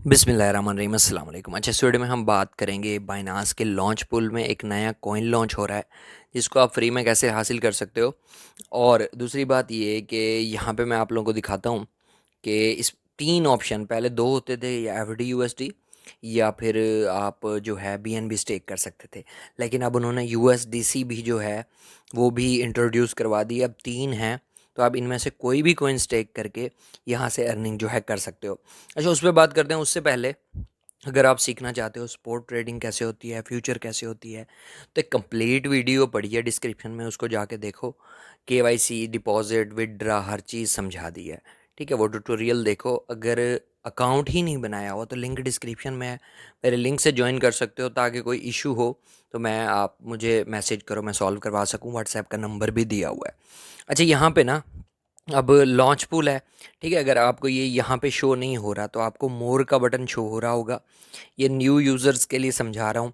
बिस्मिल्लाहिर्रहमानिर्रहीम अस्सलाम वालेकुम। अच्छा, इस वीडियो में हम बात करेंगे बाइनांस के लॉन्च पूल में एक नया कॉइन लॉन्च हो रहा है जिसको आप फ्री में कैसे हासिल कर सकते हो। और दूसरी बात ये है कि यहाँ पे मैं आप लोगों को दिखाता हूँ कि इस तीन ऑप्शन पहले दो होते थे, या F D U S D या फिर आप जो है बी एन बी स्टेक कर सकते थे। लेकिन अब उन्होंने यू एस डी सी भी जो है वो भी इंट्रोड्यूस करवा दी, अब तीन हैं। तो आप इनमें से कोई भी कोइन स्टेक करके यहाँ से अर्निंग जो है कर सकते हो। अच्छा, उस पर बात करते हैं। उससे पहले अगर आप सीखना चाहते हो स्पॉट ट्रेडिंग कैसे होती है, फ्यूचर कैसे होती है, तो एक कंप्लीट वीडियो पड़ी है डिस्क्रिप्शन में, उसको जाके देखो। केवाईसी, डिपॉजिट, विदड्रा, हर चीज़ समझा दी है। ठीक है, वो ट्यूटोरियल देखो। अगर अकाउंट ही नहीं बनाया हुआ तो लिंक डिस्क्रिप्शन में है, मेरे लिंक से ज्वाइन कर सकते हो, ताकि कोई इशू हो तो आप मुझे मैसेज करो, मैं सॉल्व करवा सकूँ। व्हाट्सएप का नंबर भी दिया हुआ है। अच्छा, यहाँ पे ना अब लॉन्च पूल है। ठीक है, अगर आपको ये यहाँ पे शो नहीं हो रहा तो आपको मोर का बटन शो हो रहा होगा। ये न्यू यूज़र्स के लिए समझा रहा हूँ।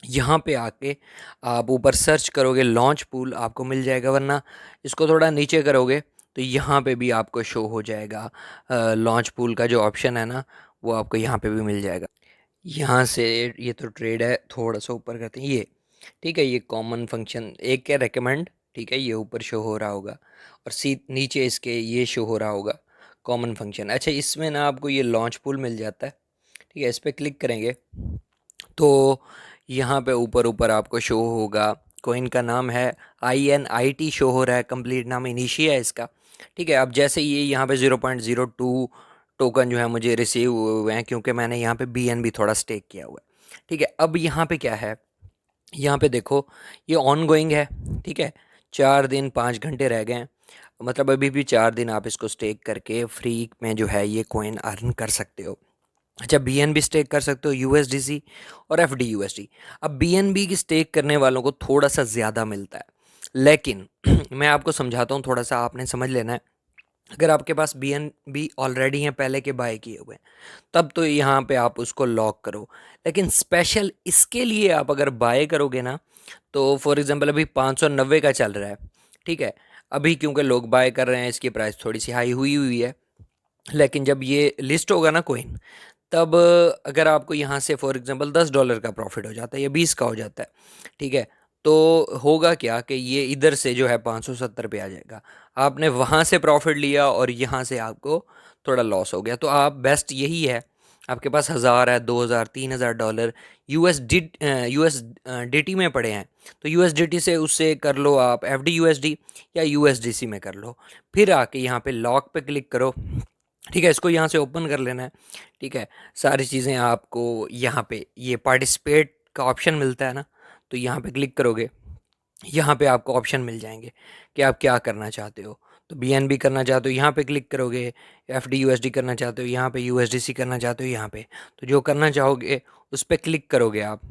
यहाँ पे आके आप ऊपर सर्च करोगे लॉन्च पूल, आपको मिल जाएगा। वरना इसको थोड़ा नीचे करोगे तो यहाँ पे भी आपको शो हो जाएगा। लॉन्च पूल का जो ऑप्शन है ना, वो आपको यहाँ पे भी मिल जाएगा। यहाँ से ये तो ट्रेड है, थोड़ा सा ऊपर करते हैं ये। ठीक है, ये कॉमन फंक्शन एक है, रेकमेंड। ठीक है, ये ऊपर शो हो रहा होगा, और सी नीचे इसके ये शो हो रहा होगा कॉमन फंक्शन। अच्छा, इसमें ना आपको ये लॉन्च पूल मिल जाता है। ठीक है, इस पर क्लिक करेंगे तो यहाँ पे ऊपर ऊपर आपको शो होगा। कोइन का नाम है INIT शो हो रहा है, कंप्लीट नाम इनिशिया है इसका। ठीक है, अब जैसे ये यहाँ पे 0.02 टोकन जो है मुझे रिसीव हुए हैं, क्योंकि मैंने यहाँ पे BNB थोड़ा स्टेक किया हुआ है। ठीक है, अब यहाँ पे क्या है, यहाँ पे देखो ये ऑन गोइंग है। ठीक है, 4 दिन 5 घंटे रह गए हैं, मतलब अभी भी 4 दिन आप इसको स्टेक करके फ्री में जो है ये कॉइन अर्न कर सकते हो। अच्छा, BNB स्टेक कर सकते हो, USDC और FDUSD। अब BNB की स्टेक करने वालों को थोड़ा सा ज़्यादा मिलता है, लेकिन मैं आपको समझाता हूँ, थोड़ा सा आपने समझ लेना है। अगर आपके पास BNB ऑलरेडी हैं, पहले के बाय किए हुए हैं, तब तो यहाँ पे आप उसको लॉक करो। लेकिन स्पेशल इसके लिए आप अगर बाय करोगे ना, तो फॉर एग्जांपल अभी 590 का चल रहा है। ठीक है, अभी क्योंकि लोग बाय कर रहे हैं, इसकी प्राइस थोड़ी सी हाई हुई हुई है। लेकिन जब ये लिस्ट होगा ना कोइन, तब अगर आपको यहाँ से फॉर एग्जांपल $10 का प्रॉफिट हो जाता है या 20 का हो जाता है, ठीक है, तो होगा क्या कि ये इधर से जो है 570 पे आ जाएगा। आपने वहाँ से प्रॉफिट लिया और यहाँ से आपको थोड़ा लॉस हो गया। तो आप बेस्ट यही है, आपके पास 1000 है, 2000, $3000 USDT में पड़े हैं, तो USDT से उससे कर लो आप FDUSD या USDC में कर लो। फिर आके यहाँ पे लॉक पे क्लिक करो। ठीक है, इसको यहाँ से ओपन कर लेना है। ठीक है, सारी चीज़ें आपको यहाँ पे ये पार्टिसिपेट का ऑप्शन मिलता है ना, तो यहाँ पे क्लिक करोगे, यहाँ पे आपको ऑप्शन मिल जाएंगे कि आप क्या करना चाहते हो। तो BNB करना चाहते हो, यहाँ पे क्लिक करोगे। FDUSD करना चाहते हो, यहाँ पे USDC करना चाहते हो, यहाँ पे। तो जो करना चाहोगे उस पर क्लिक करोगे आप,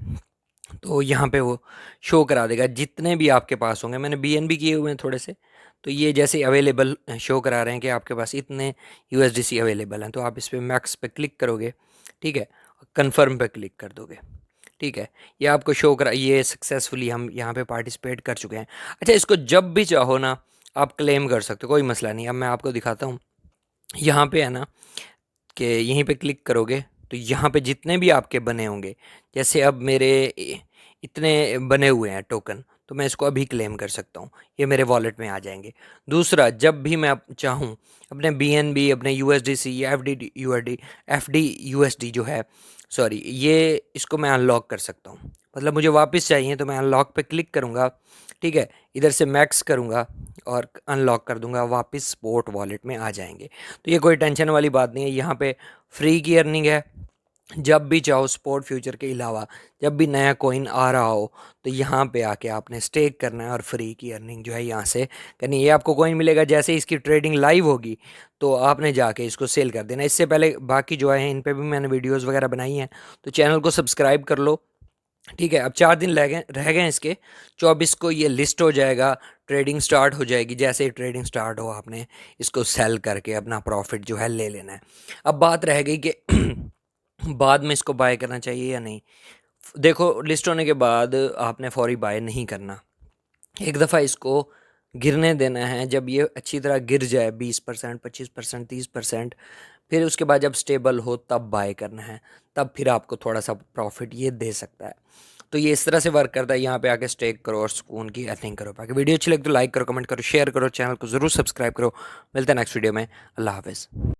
तो यहाँ पे वो शो करा देगा जितने भी आपके पास होंगे। मैंने BNB किए हुए हैं थोड़े से, तो ये जैसे अवेलेबल शो करा रहे हैं कि आपके पास इतने USDC अवेलेबल हैं, तो आप इस पर मैक्स पे क्लिक करोगे। ठीक है, कन्फर्म पे क्लिक कर दोगे। ठीक है, ये आपको शो करा, ये सक्सेसफुली हम यहाँ पे पार्टिसिपेट कर चुके हैं। अच्छा, इसको जब भी चाहो ना आप क्लेम कर सकते हो, कोई मसला नहीं। अब मैं आपको दिखाता हूँ। यहाँ पे है ना कि यहीं पे क्लिक करोगे तो यहाँ पे जितने भी आपके बने होंगे, जैसे अब मेरे इतने बने हुए हैं टोकन, तो मैं इसको अभी क्लेम कर सकता हूँ, ये मेरे वॉलेट में आ जाएंगे। दूसरा, जब भी मैं चाहूँ अपने BNB, अपने USDC या FDUSD जो है, सॉरी, ये इसको मैं अनलॉक कर सकता हूँ। मतलब मुझे वापस चाहिए तो मैं अनलॉक पे क्लिक करूँगा। ठीक है, इधर से मैक्स करूँगा और अनलॉक कर दूंगा, वापस स्पॉट वॉलेट में आ जाएंगे। तो ये कोई टेंशन वाली बात नहीं है। यहाँ पे फ्री की अर्निंग है। जब भी चाहो स्पॉट फ्यूचर के अलावा जब भी नया कॉइन आ रहा हो, तो यहाँ पे आके आपने स्टेक करना है और फ्री की अर्निंग जो है यहाँ से करनी है। ये आपको कॉइन मिलेगा जैसे इसकी ट्रेडिंग लाइव होगी, तो आपने जाके इसको सेल कर देना। इससे पहले बाकी जो है इन पे भी मैंने वीडियोस वगैरह बनाई हैं, तो चैनल को सब्सक्राइब कर लो। ठीक है, अब 4 दिन रह गए हैं इसके। 24 को ये लिस्ट हो जाएगा, ट्रेडिंग स्टार्ट हो जाएगी। जैसे ही ट्रेडिंग स्टार्ट हो, आपने इसको सेल करके अपना प्रॉफिट जो है ले लेना है। अब बात रह गई कि बाद में इसको बाय करना चाहिए या नहीं। देखो, लिस्ट होने के बाद आपने फौरी बाय नहीं करना, एक दफ़ा इसको गिरने देना है। जब ये अच्छी तरह गिर जाए 20%, 25%, 30%, फिर उसके बाद जब स्टेबल हो तब बाय करना है, तब फिर आपको थोड़ा सा प्रॉफिट ये दे सकता है। तो ये इस तरह से वर्क करता है। यहाँ पे आके स्टेक करो और सुकून की अर्निंग करो। बाकी वीडियो अच्छी लगे तो लाइक करो, कमेंट करो, शेयर करो, चैनल को ज़रूर सब्सक्राइब करो। मिलते हैं नेक्स्ट वीडियो में। अल्लाह हाफिज़।